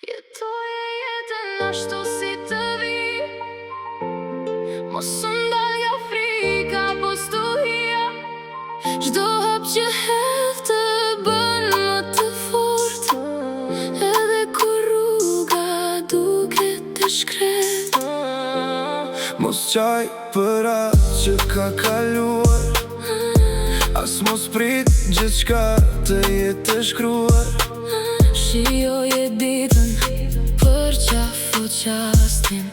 Jetoje jetën ashtu si të vi, mos ndal nga frika po stuhia. Çdo hap që hedh të bën më të fort, edhe kur rruga duket të shkret. Mos qaj për atë që ka kaluar, as mos prit gjithçka të jetë të shkruar. Shijoje ditën për qafë o qastin,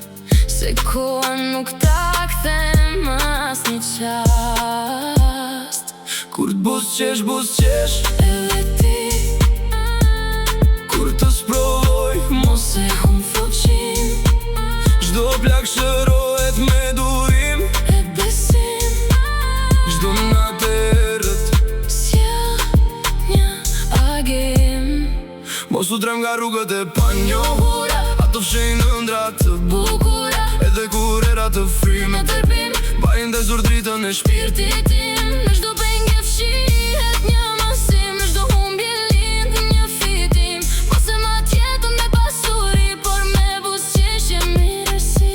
se koha nuk ta kthem asnjë qast. Kur t'buzqesh, buzqesh Edhe ti, kur të sprovoj, mos e hum fuqin, çdo plak shërohet me durim, e besim. çdo natë errët Sjell një agim, mos u trem nga rrugët e panjohura, ato fshin ëndra të bukura, edhe kur era të frymë me tërpim, bajnë ndezur dritën e shpirtit. shpirti tim. Në çdo pengë fshihet një masim, në çdo humbje lind një fitim. Mos e mat jetën me pasuri, por me buzëqeshje mirësi.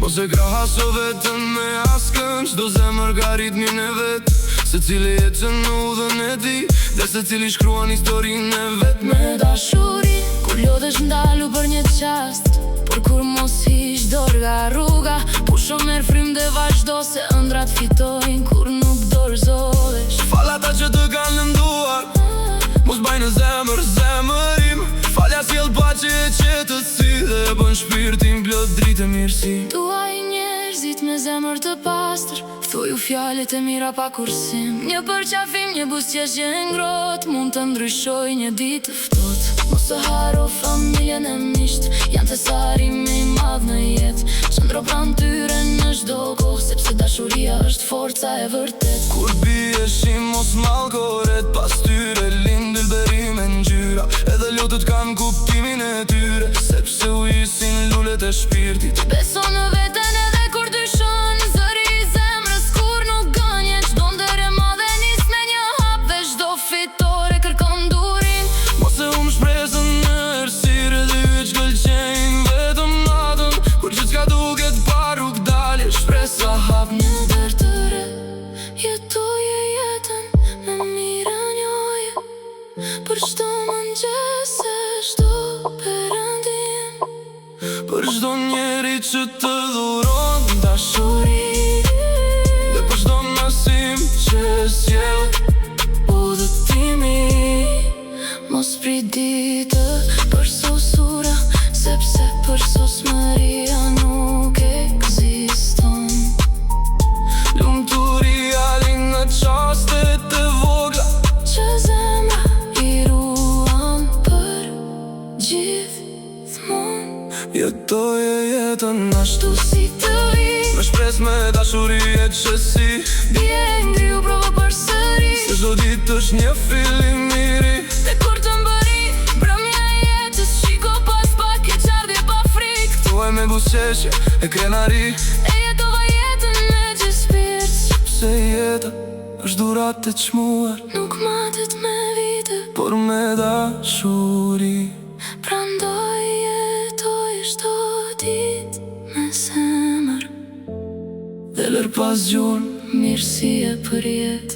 Mos e krahaso vetën me askën, çdo zemër ka ritmin e vet, secili jetën në udhën e tij, dhe secili shkruan historinë e vet. Me dashuri, kur lodhesh ndalu për një qast, por kur mos hiq dorë nga rruga, pusho merr frymë dhe vazhdo, se ëndrat fitojnë kur nuk dorëzohesh. Fal ata që të kanë lënduar, mos bajnë në zemër zemërim. Falja sjell paqe e qetësi, dhe bën shpirtin plot dritë e mirësi. Tuaj njerëzit me zemër të pastër, thuju fjalët e mira pa kursim. Një përqafim, një buzëqeshje ngrohtë, mund të ndryshoj një ditë të ftohtë. Mos e haro familjen e miqt, janë thesarimi i madh në jetë. Qëndro pranë tyre në çdo kohë, sepse dashuria është forca e vërtet. Kur bie shi mos mallkoret, pas tyre lind ylberime ngjyra, edhe lutët kanë kuptimin e tyre, sepse u isin lulet e shpirtit. Beso në veten edhe kur dyshon, zëri i zemrës kur nuk gënjen. Çdo ndër e madhe nis me një hap, dhe çdo fitore kërkon durim. Mos e hum shpresën në errësirë, dhe hyj gëlqejnë vetëm natën, kur gjithçka duket pa rrugë dalje, shpresa hap Një derë të re, jetoje jetën me miranjoje, për çdo mëngjes e çdo perëndim, për çdo njeri që të dhuron dashuri, dhe për çdo nasim që sjell udhëtimi. Mos prit ditë për sosura, sepse për sosmëria nuk ekziston. Lumturia lind në çastet e vogla, Që zemra i ruan për gjithmonë. jetoje jetën ashtu Tu si të vi, me shpresë, me dashuri e qësi, bie ngriu provo përsëri, se çdo ditë është një fillim i ri. dhe kur të mbëri mbrëmja e jetës, shiko pas pak e qardhje pa frikë. Thuaj me buzëqeshje e krenari, E jetova jetën me gjithë shpirt, se jeta është durat e çmuar, nuk matet me vite. por me dashuri. Prandaj jetoj çdo ditë me zemër, Dhe lër pas gjurmë mirësie për jetë.